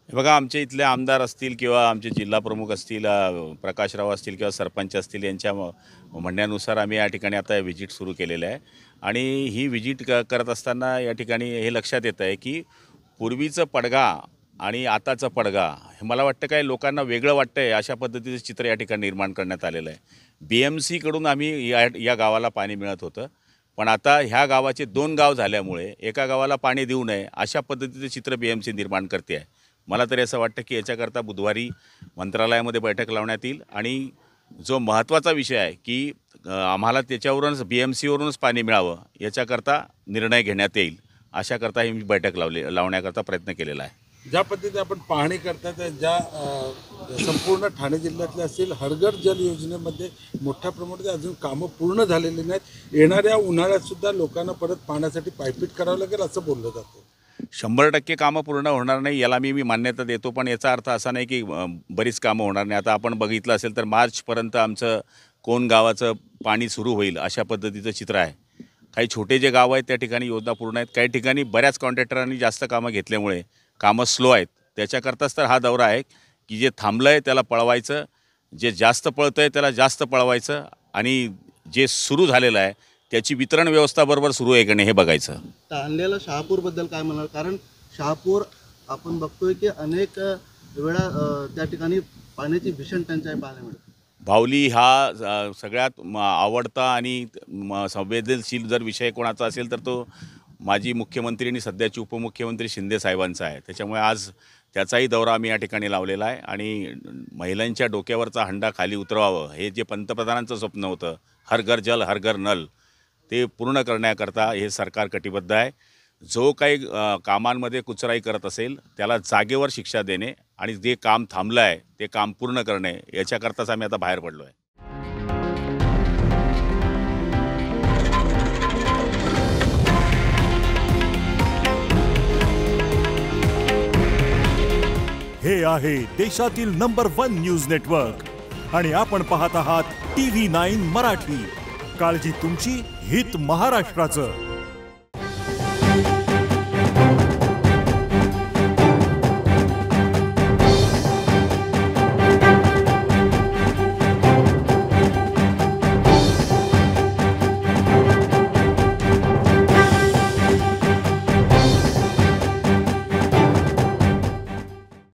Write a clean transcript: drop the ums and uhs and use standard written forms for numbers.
हे बघा, आमचे इथले आमदार असतील किंवा आमचे जिल्हा प्रमुख असतील, प्रकाशराव असतील किंवा सरपंच असतील, यांच्या म्हणण्यानुसार आम्ही या ठिकाणी आता व्हिजिट सुरू केलेलं आहे. आणि ही व्हिजिट करत असताना या ठिकाणी हे लक्षात येतं आहे की पूर्वीचं पडगा आणि आताचं पडगा हे मला वाटतं काय लोकांना वेगळं वाटतं आहे, अशा पद्धतीचं चित्र या ठिकाणी निर्माण करण्यात आलेलं आहे. BMCकडून आम्ही या गावाला पाणी मिळत होतं, पण आता ह्या गावाचे 2 गाव झाल्यामुळे एका गावाला पाणी देऊ नये अशा पद्धतीचं चित्र BMC निर्माण करते आहे. मला तरी असं वाटतं की याच्याकरता बुधवारी मंत्रालयामध्ये बैठक लावण्यात येईल आणि जो महत्त्वाचा विषय आहे की आम्हाला त्याच्यावरूनच BMCवरूनच पाणी मिळावं याच्याकरता निर्णय घेण्यात येईल, अशाकरता ही मी बैठक लावण्याकरता प्रयत्न केलेला आहे. ज्या पद्धतीने आपण पाहणी करतात, ज्या संपूर्ण ठाणे जिल्ह्यातले असतील हर जल योजनेमध्ये मोठ्या प्रमाणात अजून कामं पूर्ण झालेली नाहीत. येणाऱ्या उन्हाळ्यात सुद्धा लोकांना परत पाण्यासाठी पायपीट करावं लागेल असं बोललं जातं. 100% कामं पूर्ण होणार नाही याला मी मान्यता देतो, पण याचा अर्थ असा नाही की बरीच कामं होणार नाही. आता आपण बघितलं असेल तर मार्चपर्यंत आमचं कोण गावाचं पाणी सुरू होईल अशा पद्धतीचं चित्र आहे. काही छोटे जे गाव आहेत त्या ठिकाणी योजना पूर्ण आहेत, काही ठिकाणी बऱ्याच कॉन्ट्रॅक्टरांनी जास्त कामं घेतल्यामुळे कामं स्लो आहेत. त्याच्याकरताच तर हा दौरा आहे की जे थांबलं आहे त्याला पळवायचं, जे जास्त पळतं आहे त्याला जास्त पळवायचं आणि जे सुरू झालेलं आहे त्याची वितरण व्यवस्था बरोबर सुरू आहे की नाही हे बघायचं. ताणलेलं शहापूरबद्दल काय म्हणाल? कारण शहापूर आपण बघतोय की अनेक वेळा त्या ठिकाणी पाण्याची भीषण टंचाई पाहायला मिळते. बावली हा सगळ्यात आवडता आणि संवेदनशील जर विषय कोणाचा असेल तर तो माजी मुख्यमंत्री आणि सध्याचे उपमुख्यमंत्री शिंदे साहेबांचा आहे. त्याच्यामुळे आज त्याचाही दौरा आम्ही या ठिकाणी लावलेला आहे आणि महिलांच्या डोक्यावरचा हंडा खाली उतरवावं हे जे पंतप्रधानांचं स्वप्न होतं, हर घर जल हर घर नल, ते पूर्ण करण्याकरता हे सरकार कटिबद्ध आहे. जो काही कामांमध्ये कुचराई करत असेल त्याला जागेवर शिक्षा देणे आणि जे काम थांबलं आहे ते काम पूर्ण करणे याच्याकरताच आम्ही आता बाहेर पडलो आहे. हे आहे देशातील नंबर 1 न्यूज नेटवर्क आणि आपण पाहत आहात TV9 मराठी. काळजी तुमची, हित महाराष्ट्राचं.